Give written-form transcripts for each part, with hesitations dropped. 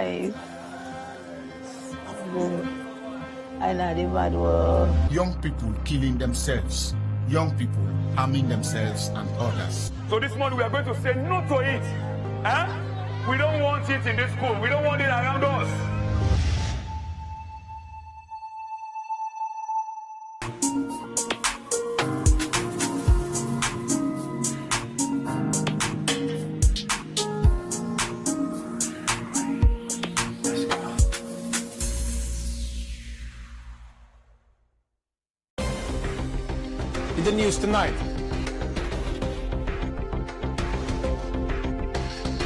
life. I know the bad world. Young people killing themselves. Young people harming themselves and others. So this month we are going to say no to it. Huh? We don't want it in this school. We don't want it around us. In the news tonight,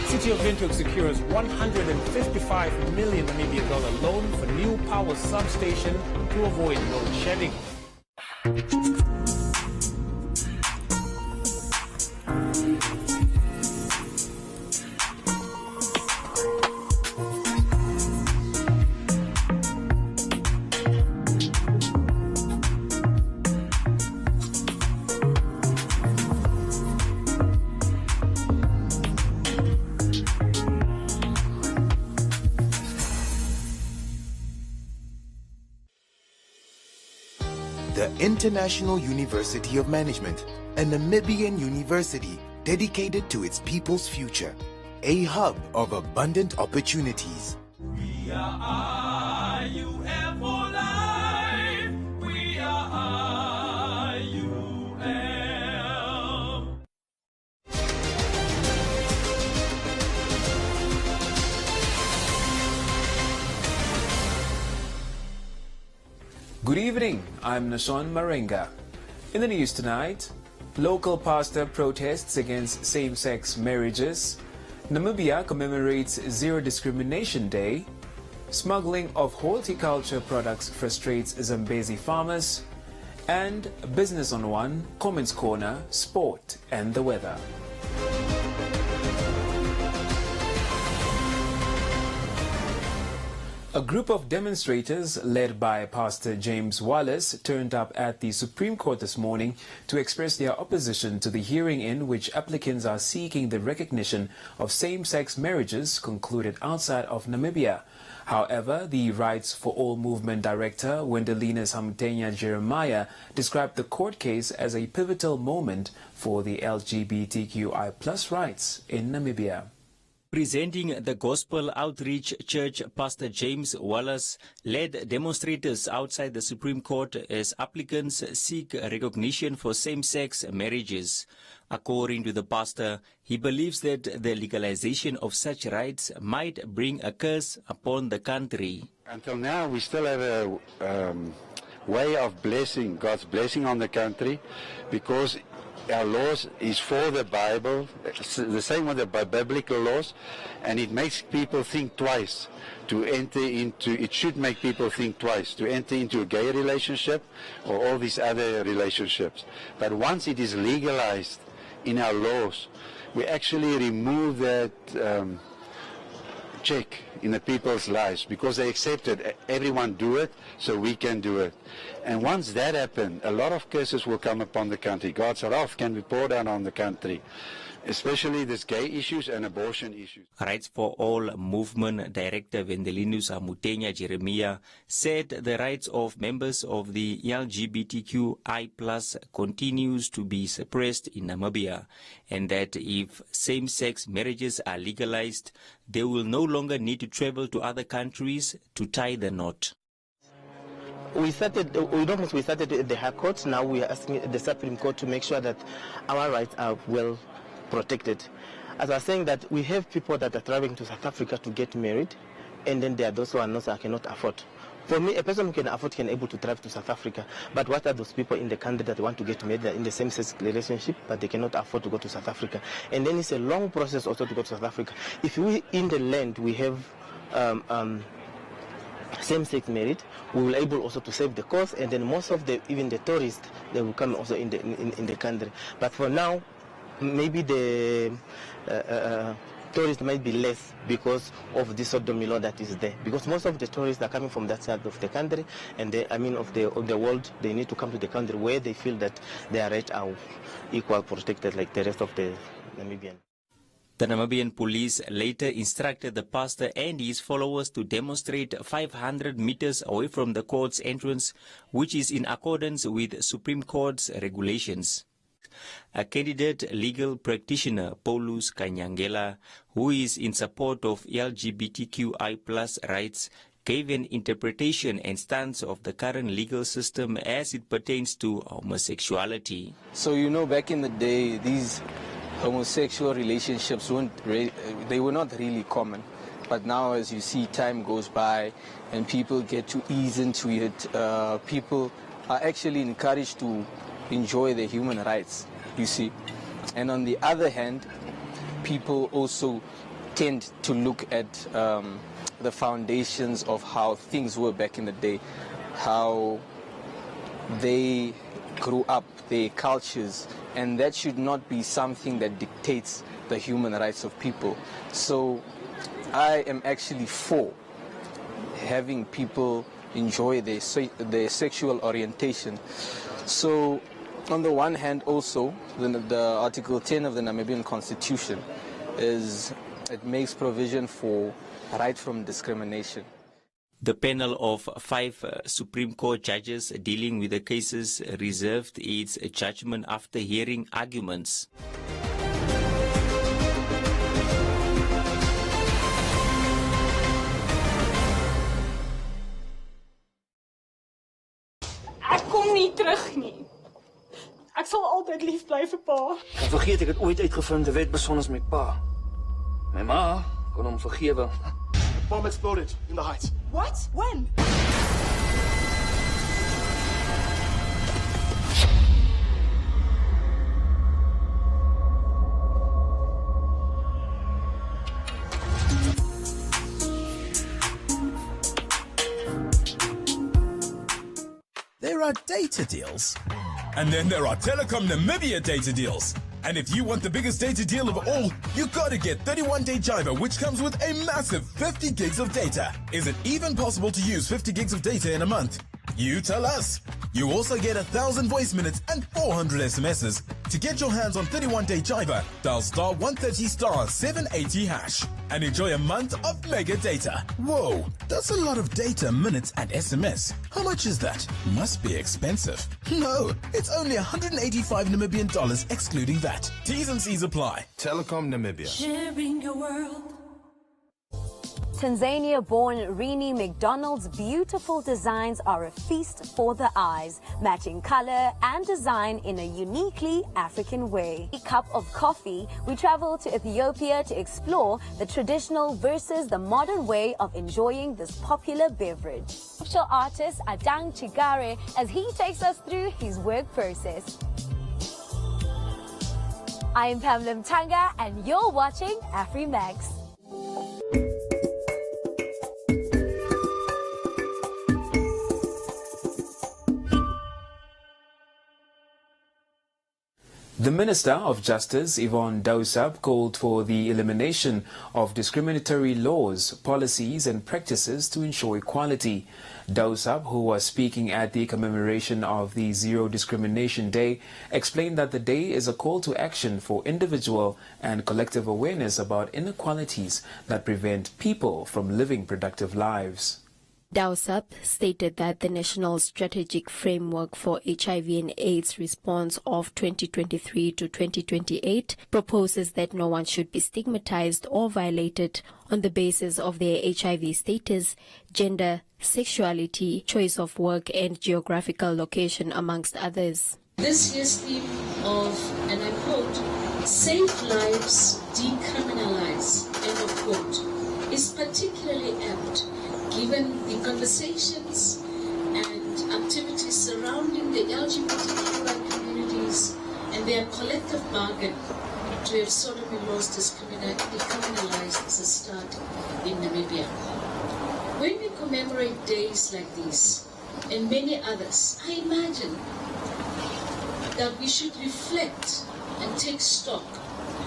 City of Windhoek secures $155 million Namibian loan for new power substation to avoid load shedding. The International University of Management, a Namibian university dedicated to its people's future, a hub of abundant opportunities. We are IUM for life. We are IUM. Good evening, I'm Nason Marenga. In the news tonight, local pastor protests against same-sex marriages, Namibia commemorates Zero Discrimination Day, smuggling of horticulture products frustrates Zambezi farmers, and Business on One, Comments Corner, Sport and the Weather. A group of demonstrators led by Pastor James Wallace turned up at the Supreme Court this morning to express their opposition to the hearing in which applicants are seeking the recognition of same-sex marriages concluded outside of Namibia. However, the Rights for All Movement Director, Wendelina Samtenya Jeremiah, described the court case as a pivotal moment for the LGBTQI+ rights in Namibia. Presenting the Gospel Outreach Church, Pastor James Wallace led demonstrators outside the Supreme Court as applicants seek recognition for same-sex marriages. According to the pastor, he believes that the legalization of such rights might bring a curse upon the country. Until now, we still have a way of blessing, God's blessing on the country, because our laws is for the Bible, the same with the biblical laws, and it makes people think twice to enter into, it should make people think twice to enter into a gay relationship or all these other relationships. But once it is legalized in our laws, we actually remove that check in the people's lives, because they accepted everyone do it, so we can do it. And once that happens, a lot of curses will come upon the country. God's wrath can be poured out on the country, especially these gay issues and abortion issues. Rights for All Movement Director Wendelina Samtenya Jeremiah said the rights of members of the LGBTQI+ continues to be suppressed in Namibia, and that if same-sex marriages are legalized, they will no longer need to travel to other countries to tie the knot. We started at the High Court. Now we are asking the Supreme Court to make sure that our rights are well protected. As I was saying, that we have people that are traveling to South Africa to get married, and then there are those who are not, cannot afford. For me, a person who can afford can able to travel to South Africa. But what are those people in the country that want to get married in the same-sex relationship, but they cannot afford to go to South Africa? And then it's a long process also to go to South Africa. If we in the land we have same-sex marriage, we will able also to save the cost, and then most of the even the tourists, they will come also in the country. But for now, maybe the tourists might be less because of the sodomy law that is there. Because most of the tourists are coming from that side of the country, and they, of the world, they need to come to the country where they feel that their rights are equal protected like the rest of the Namibian. The Namibian police later instructed the pastor and his followers to demonstrate 500 meters away from the court's entrance, which is in accordance with Supreme Court's regulations. A candidate legal practitioner, Paulus Kanyangela, who is in support of LGBTQI+ rights, gave an interpretation and stance of the current legal system as it pertains to homosexuality. So, you know, back in the day, these homosexual relationships they were not really common. But now, as you see, time goes by and people get to ease into it. People are actually encouraged to enjoy their human rights, you see. And on the other hand, people also tend to look at the foundations of how things were back in the day, how they grew up, their cultures, and that should not be something that dictates the human rights of people. So I am actually for having people enjoy their sexual orientation. So on the one hand also, the Article 10 of the Namibian Constitution it makes provision for right from discrimination. The panel of 5 Supreme Court judges dealing with the cases reserved its judgment after hearing arguments. Ek kom nie terug nie. Ek sal altyd lief bly vir pa. Dan vergeet ek het ooit uitgevind de wet besondes met pa. My ma kon hom vergewe. Bomb exploded in the heights. What? When? There are data deals. And then there are Telecom Namibia data deals. And if you want the biggest data deal of all, you gotta get 31-day Jiva, which comes with a massive 50 gigs of data. Is it even possible to use 50 gigs of data in a month? You tell us. You also get 1,000 voice minutes and 400 SMSs. To get your hands on 31-day Jiva, dial *130*780# and enjoy a month of mega data. Whoa, that's a lot of data, minutes and SMS. How much is that? Must be expensive. No, it's only 185 Namibian dollars excluding that. T's and C's apply. Telecom Namibia. Sharing your world. Tanzania-born Rini McDonald's beautiful designs are a feast for the eyes, matching color and design in a uniquely African way. A cup of coffee, we travel to Ethiopia to explore the traditional versus the modern way of enjoying this popular beverage. Official artist Adang Chigare as he takes us through his work process. I am Pamela Mtanga and you're watching AfriMax. The Minister of Justice, Yvonne Dausab, called for the elimination of discriminatory laws, policies and practices to ensure equality. Dausab, who was speaking at the commemoration of the Zero Discrimination Day, explained that the day is a call to action for individual and collective awareness about inequalities that prevent people from living productive lives. Dausab stated that the National Strategic Framework for HIV and AIDS Response of 2023 to 2028 proposes that no one should be stigmatized or violated on the basis of their HIV status, gender, sexuality, choice of work and geographical location, amongst others. This year's theme of, and I quote, "Save Lives, Decriminalize," end of quote, is particularly apt given the conversations and activities surrounding the LGBTQI communities and their collective bargain to have sodomy laws decriminalized as a start in Namibia. When we commemorate days like these and many others, I imagine that we should reflect and take stock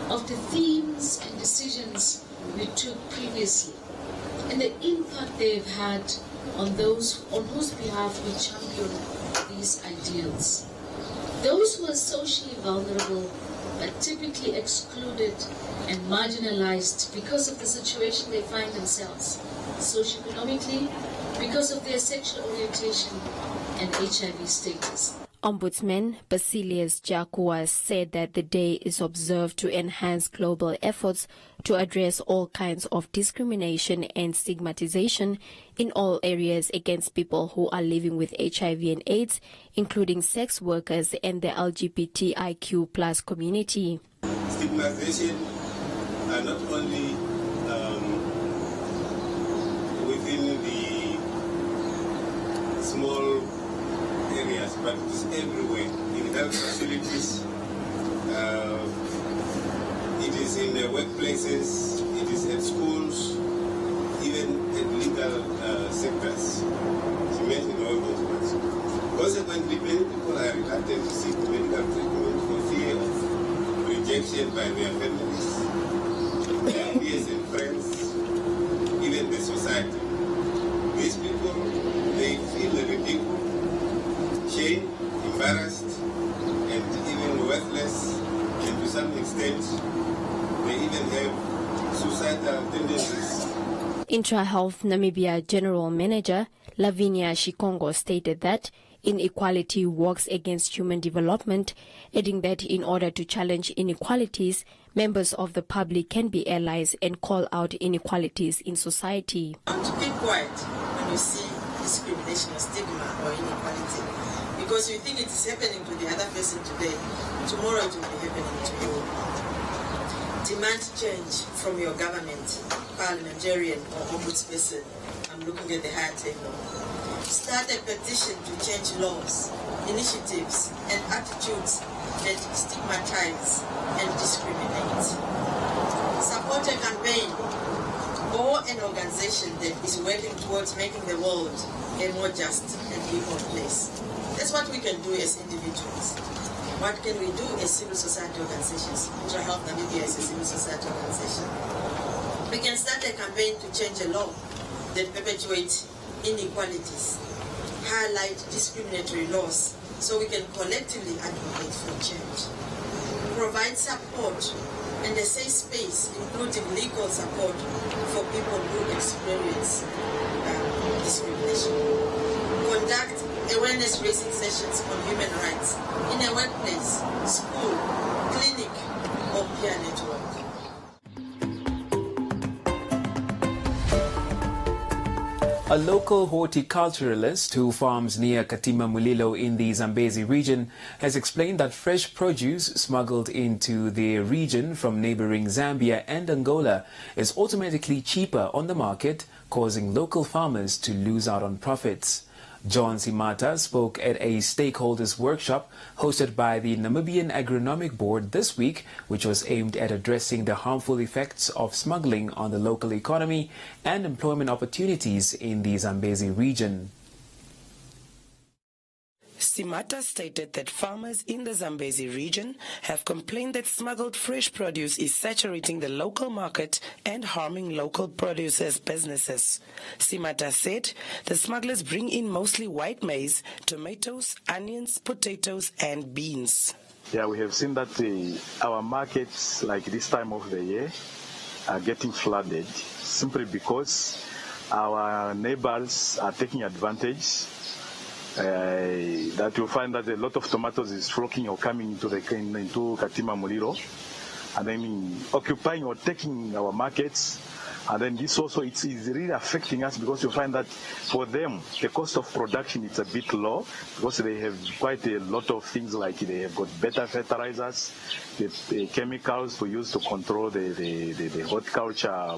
of the themes and decisions we took previously and the impact they've had on those on whose behalf we champion these ideals. Those who are socially vulnerable but typically excluded and marginalized because of the situation they find themselves, socioeconomically, because of their sexual orientation and HIV status. Ombudsman Basilius Jakua said that the day is observed to enhance global efforts to address all kinds of discrimination and stigmatization in all areas against people who are living with HIV and AIDS, including sex workers and the LGBTIQ+ community. Stigmatization are not only within the small areas, but it's everywhere. In health facilities, it is in the workplaces, it is at schools, even at legal sectors. She mentioned all those ones. Consequently, many people are reluctant to seek medical treatment for fear of rejection by their families, their peers and friends, even the society. These people, they feel ridiculed, shame, embarrassed, and even worthless, and to some extent, they even have suicidal tendencies. Intra-Health Namibia General Manager Lavinia Shikongo stated that inequality works against human development, adding that in order to challenge inequalities, members of the public can be allies and call out inequalities in society. Don't keep quiet when you see discrimination or stigma or inequality, because you think it is happening to the other person today, tomorrow it will be happening to you. Demand change from your government, parliamentarian or ombudsperson. I'm looking at the higher table. Start a petition to change laws, initiatives, and attitudes that stigmatize and discriminate. Support a campaign or an organization that is working towards making the world a more just and equal place. That's what we can do as individuals. What can we do as civil society organizations? Intra-Health Namibia is a civil society organization. We can start a campaign to change a law that perpetuates inequalities, highlight discriminatory laws, so we can collectively advocate for change. Provide support and a safe space, including legal support for people who experience discrimination. Conduct awareness-raising sessions on human rights in a workplace, school, clinic, or peer network. A local horticulturalist who farms near Katima Mulilo in the Zambezi region has explained that fresh produce smuggled into the region from neighboring Zambia and Angola is automatically cheaper on the market, causing local farmers to lose out on profits. John Simata spoke at a stakeholders workshop hosted by the Namibian Agronomic Board this week, which was aimed at addressing the harmful effects of smuggling on the local economy and employment opportunities in the Zambezi region. Simata stated that farmers in the Zambezi region have complained that smuggled fresh produce is saturating the local market and harming local producers' businesses. Simata said the smugglers bring in mostly white maize, tomatoes, onions, potatoes and beans. Yeah, we have seen that our markets, like this time of the year, are getting flooded simply because our neighbors are taking advantage. That you'll find that a lot of tomatoes is flocking or coming into Katima Mulilo, and then occupying or taking our markets. And then this also it's really affecting us because you find that for them the cost of production is a bit low because they have quite a lot of things, like they have got better fertilizers, the chemicals we use to control the horticulture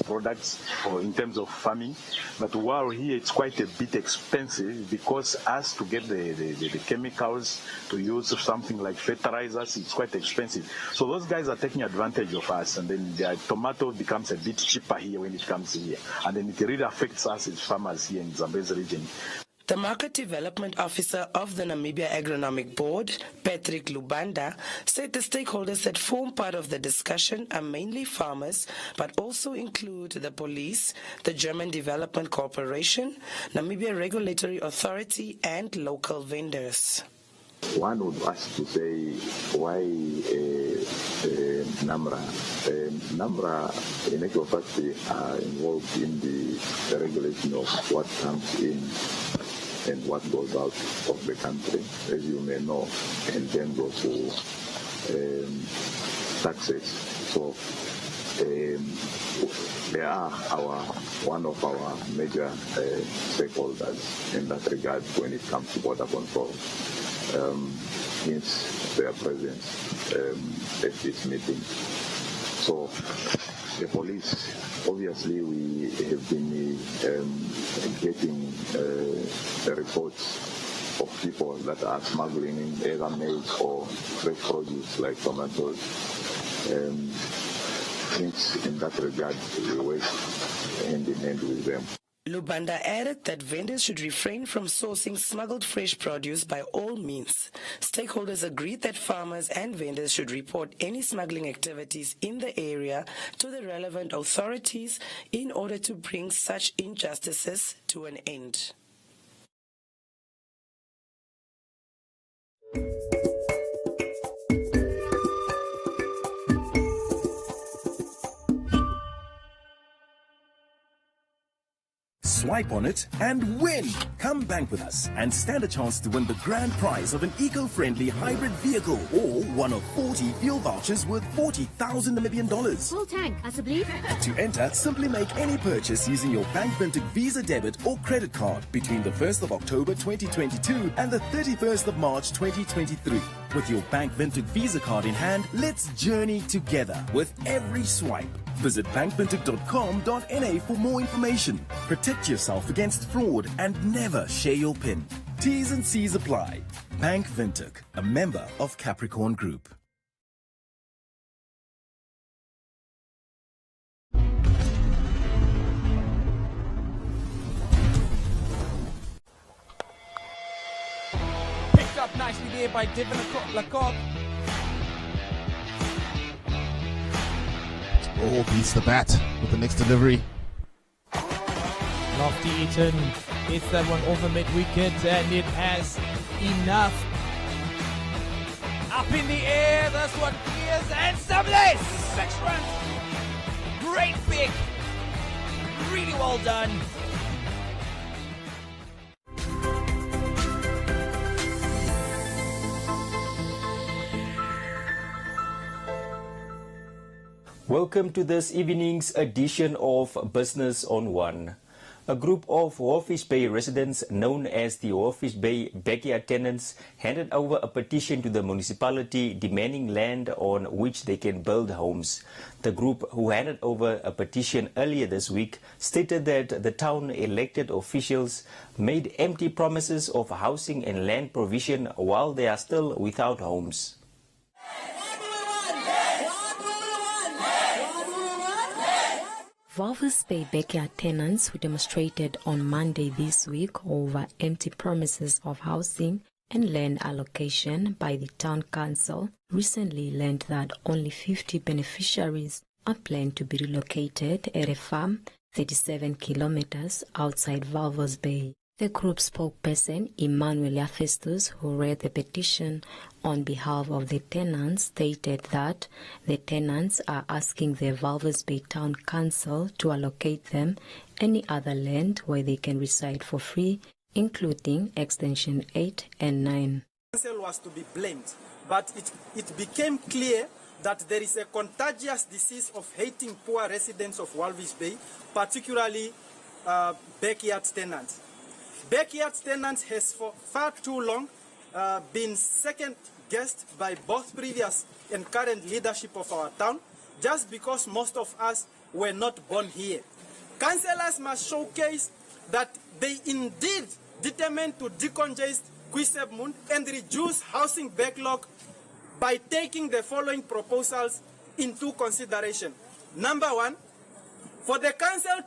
products or in terms of farming. But while here it's quite a bit expensive because us to get the chemicals to use something like fertilizers, it's quite expensive. So those guys are taking advantage of us, and then their tomato becomes a bit cheaper here when it comes here, and then it really affects us as farmers here in Zambezi region. The Market Development Officer of the Namibia Agronomic Board, Patrick Lubanda, said the stakeholders that form part of the discussion are mainly farmers, but also include the police, the German Development Corporation, Namibia Regulatory Authority, and local vendors. One would ask to say, why NAMRA? NAMRA, in actual fact, they are involved in the regulation of what comes in and what goes out of the country, as you may know, in terms of taxes. So they are one of our major stakeholders in that regard when it comes to border control. Hence their presence at this meeting. So the police, obviously we have been getting the reports of people that are smuggling in either maize or fresh produce like tomatoes. Hence in that regard we work hand in hand with them. Lubanda added that vendors should refrain from sourcing smuggled fresh produce by all means. Stakeholders agreed that farmers and vendors should report any smuggling activities in the area to the relevant authorities in order to bring such injustices to an end. Swipe on it and win! Come bank with us and stand a chance to win the grand prize of an eco-friendly hybrid vehicle or one of 40 fuel vouchers worth 40,000 Namibian dollars. Full tank, asseblief. To enter, simply make any purchase using your Bank Vintage Visa debit or credit card between the 1st of October 2022 and the 31st of March 2023. With your Bank Vintage Visa card in hand, let's journey together with every swipe. Visit bankvintage.com.na for more information. Protect yourself against fraud and never share your PIN. T's and C's apply. Bank Vintage, a member of Capricorn Group. Picked up nicely there by Devin Lacob. Oh, beats the bat with the next delivery. Lofty Eaton hits that one over mid-wicket and it has enough. Up in the air, this one clears and somebody! 6 runs! Great pick! Really well done. Welcome to this evening's edition of Business on One. A group of Walvis Bay residents known as the Walvis Bay Backyard Tenants handed over a petition to the municipality demanding land on which they can build homes. The group, who handed over a petition earlier this week, stated that the town elected officials made empty promises of housing and land provision while they are still without homes. Walvis Bay Backyard tenants who demonstrated on Monday this week over empty promises of housing and land allocation by the town council recently learned that only 50 beneficiaries are planned to be relocated at a farm 37 kilometers outside Walvis Bay. The group spokesperson, Emmanuel Yafestus, who read the petition on behalf of the tenants, stated that the tenants are asking the Walvis Bay Town Council to allocate them any other land where they can reside for free, including Extension 8 and 9. The council was to be blamed, but it became clear that there is a contagious disease of hating poor residents of Walvis Bay, particularly backyard tenants. Backyard tenants has for far too long been second-guessed by both previous and current leadership of our town, just because most of us were not born here. Councillors must showcase that they indeed determined to decongest Quisebmund and reduce housing backlog by taking the following proposals into consideration. Number one, for the council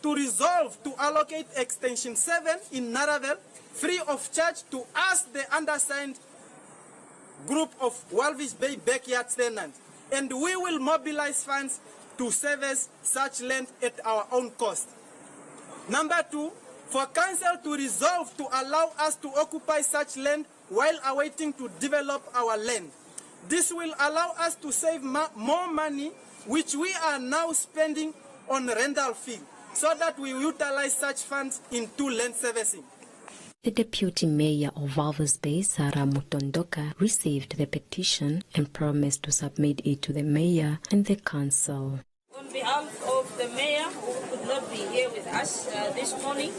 to resolve to allocate Extension 7 in Naravel free of charge to us, the undersigned group of Walvis Bay Backyard tenants, and we will mobilize funds to service such land at our own cost. Number two, for council to resolve to allow us to occupy such land while awaiting to develop our land. This will allow us to save more money, which we are now spending on rental fee, so that we utilize such funds into land servicing. The Deputy Mayor of Walvis Bay, Sarah Mutondoka, received the petition and promised to submit it to the Mayor and the Council. On behalf of the Mayor, who could not be here with us this morning,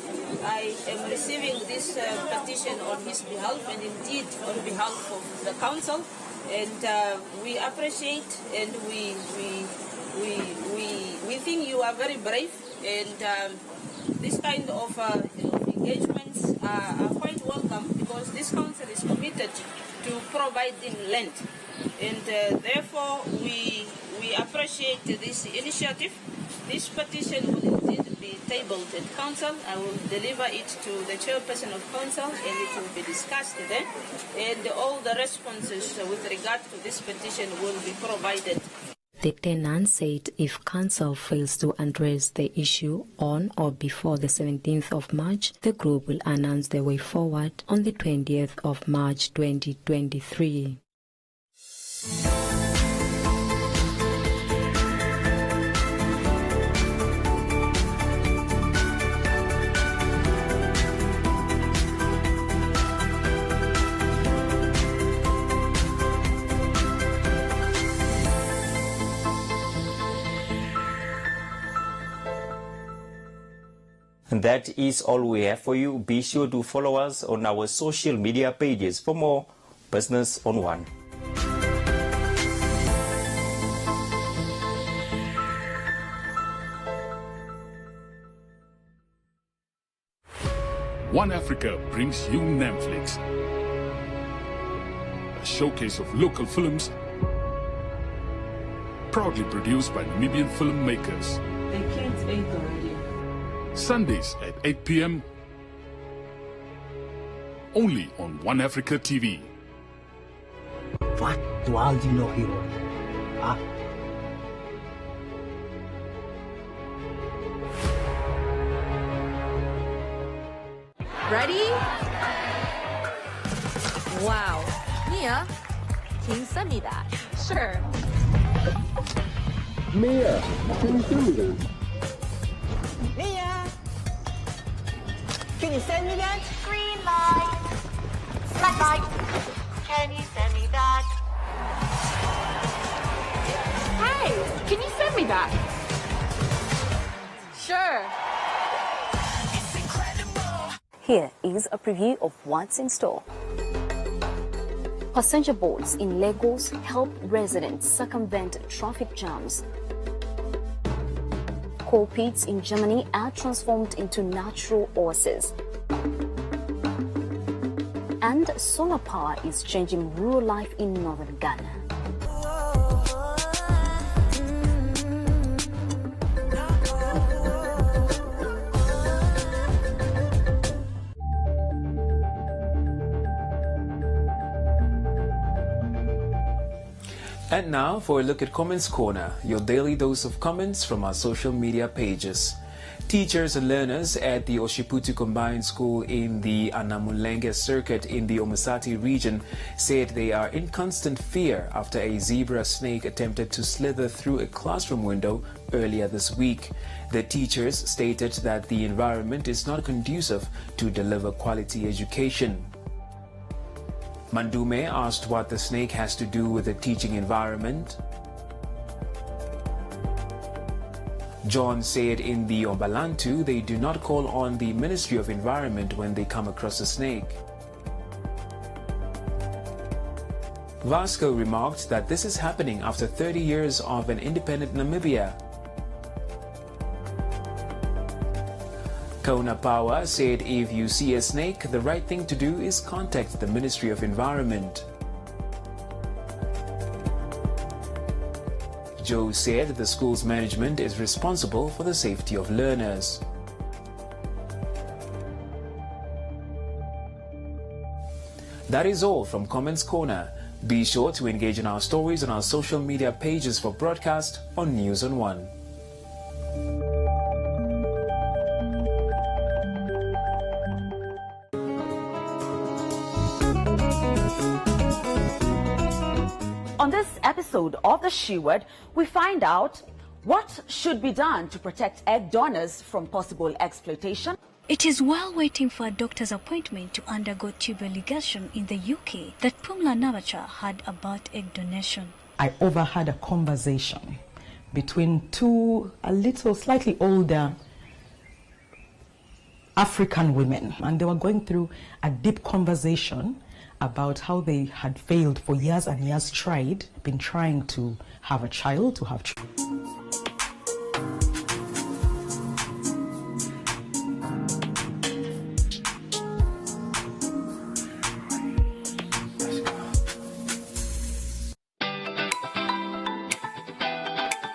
I am receiving this petition on his behalf and indeed on behalf of the Council. And we appreciate and we think you are very brave, and this kind of engagements are quite welcome, because this council is committed to providing land, and therefore we appreciate this initiative. This petition will indeed be tabled at council. I will deliver it to the chairperson of council, and it will be discussed then, and all the responses with regard to this petition will be provided. The tenant said if council fails to address the issue on or before the 17th of March, the group will announce the way forward on the 20th of March 2023. And that is all we have for you. Be sure to follow us on our social media pages for more Business on One. One Africa brings you Netflix, a showcase of local films proudly produced by Namibian filmmakers. The kids ate already. Sundays at 8 p.m. only on One Africa TV. Wat dwaal jy nog hier rond? Ah. Ready? Wow. Mia, can you send me that? Sure. Mia, can you send me that? Mia, can you send me that? Green light. Red light. Can you send me that? Hey, can you send me that? Sure. Here is a preview of what's in store. Passenger boats in Lagos help residents circumvent traffic jams. Coal pits in Germany are transformed into natural oases. And solar power is changing rural life in northern Ghana. And now for a look at Comments Corner, your daily dose of comments from our social media pages. Teachers and learners at the Oshiputu Combined School in the Anamulenge Circuit in the Omusati region said they are in constant fear after a zebra snake attempted to slither through a classroom window earlier this week. The teachers stated that the environment is not conducive to deliver quality education. Mandume asked what the snake has to do with the teaching environment. John said in the Ombalantu they do not call on the Ministry of Environment when they come across a snake. Vasco remarked that this is happening after 30 years of an independent Namibia. Kona Power said if you see a snake, the right thing to do is contact the Ministry of Environment. Joe said the school's management is responsible for the safety of learners. That is all from Comments Corner. Be sure to engage in our stories on our social media pages for broadcast on News on One. episode of The She Word, we find out what should be done to protect egg donors from possible exploitation. It is while waiting for a doctor's appointment to undergo tubal ligation in the UK that Pumla Navacha heard about egg donation. I overheard a conversation between two slightly older African women, and they were going through a deep conversation about how they had failed for years and years, been trying to have a child, to have children.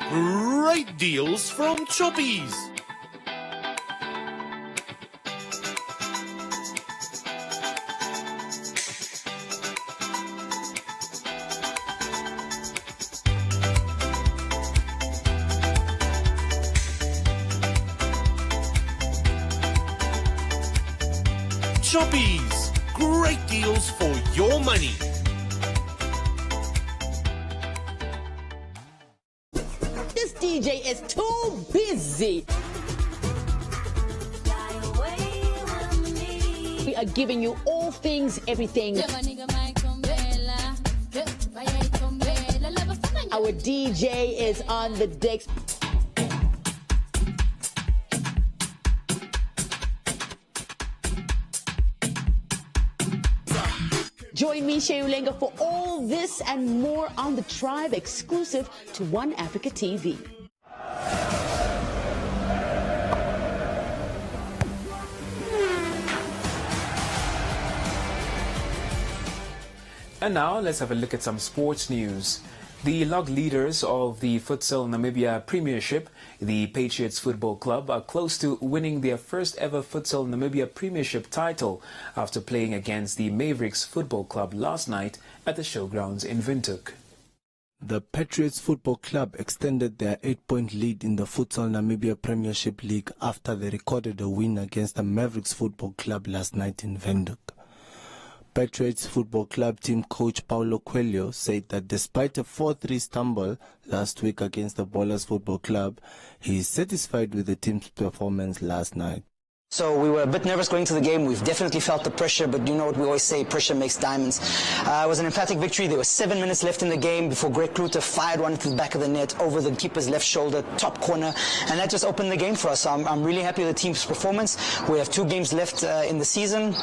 Great deals from Choppies. Choppies, great deals for your money. This DJ is too busy. We are giving you all things, everything. Our DJ is on the decks. Join me, Shea Ulenga, for all this and more on The Tribe, exclusive to One Africa TV. And now let's have a look at some sports news. The log leaders of the Futsal Namibia Premiership, the Patriots Football Club, are close to winning their first ever Futsal Namibia Premiership title after playing against the Mavericks Football Club last night at the showgrounds in Windhoek. The Patriots Football Club extended their 8-point lead in the Futsal Namibia Premiership League after they recorded a win against the Mavericks Football Club last night in Windhoek. Patriots Football Club team coach Paulo Coelho said that despite a 4-3 stumble last week against the Ballers Football Club, he is satisfied with the team's performance last night. So we were a bit nervous going to the game. We've definitely felt the pressure, but you know what we always say, pressure makes diamonds. It was an emphatic victory. There were 7 minutes left in the game before Greg Kluter fired one to the back of the net over the keeper's left shoulder, top corner, and that just opened the game for us. So I'm really happy with the team's performance. We have 2 games left in the season,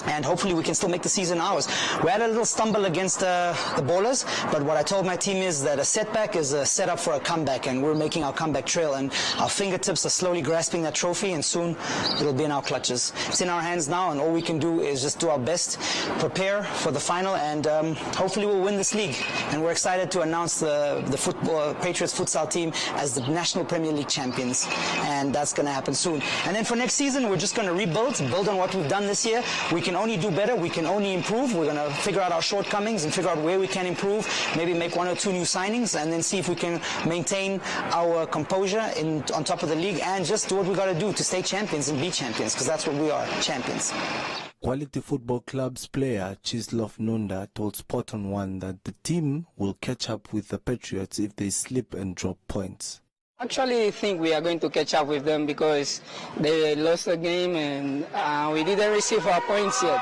and hopefully we can still make the season ours. We had a little stumble against the Ballers, but what I told my team is that a setback is a setup for a comeback, and we're making our comeback trail, and our fingertips are slowly grasping that trophy, and soon it'll be in our clutches. It's in our hands now, and all we can do is just do our best, prepare for the final, and hopefully we'll win this league. And we're excited to announce the Patriots futsal team as the National Premier League champions, and that's going to happen soon. And then for next season, we're just going to build on what we've done this year. We can only do better. We can only improve. We're going to figure out our shortcomings and figure out where we can improve, maybe make 1 or 2 new signings, and then see if we can maintain our composure on top of the league and just do what we got to do to stay champions and be champions, because that's what we are, champions. Quality Football Club's player Chislov Nunda told Sport on One that the team will catch up with the Patriots if they slip and drop points. Actually, I think we are going to catch up with them because they lost the game and we didn't receive our points yet.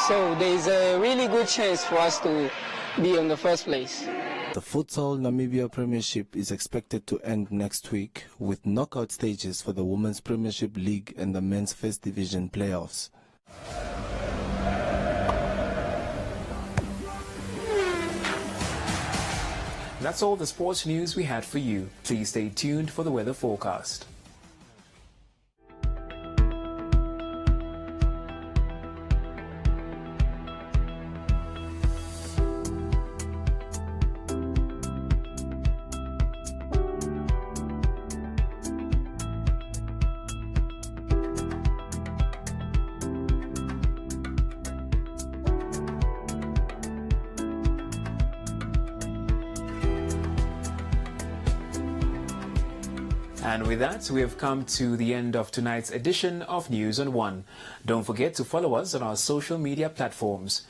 So there's a really good chance for us to be in the first place. The Futsal Namibia Premiership is expected to end next week with knockout stages for the Women's Premiership League and the Men's First Division playoffs. That's all the sports news we had for you. Please stay tuned for the weather forecast. And with that, we have come to the end of tonight's edition of News on One. Don't forget to follow us on our social media platforms.